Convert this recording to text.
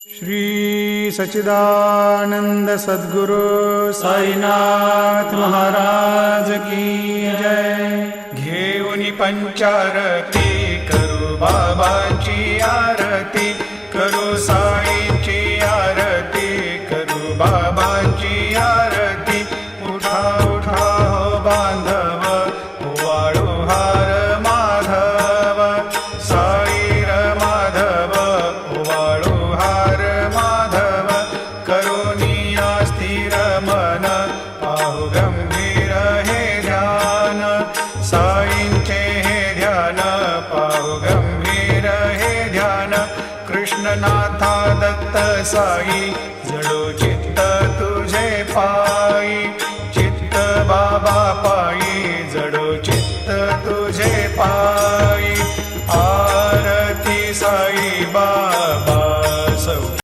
श्री सच्चिदानंद सद्गुरु साईनाथ महाराज की जय। घेऊनी पंचारती करू बाबांची आरती, करू साईंची आरती, करू बाबांची आरती। उठा उठा हो बांधव, वाळू हार माधव, साई र माधव, वाळू हार माधव। करुणिया स्थिर मन, पाहु गंभीर हे ध्यान, साईंचे हे ध्यान, पाहु गंभीर हे ध्यान। कृष्णनाथा दत्त साई जडोची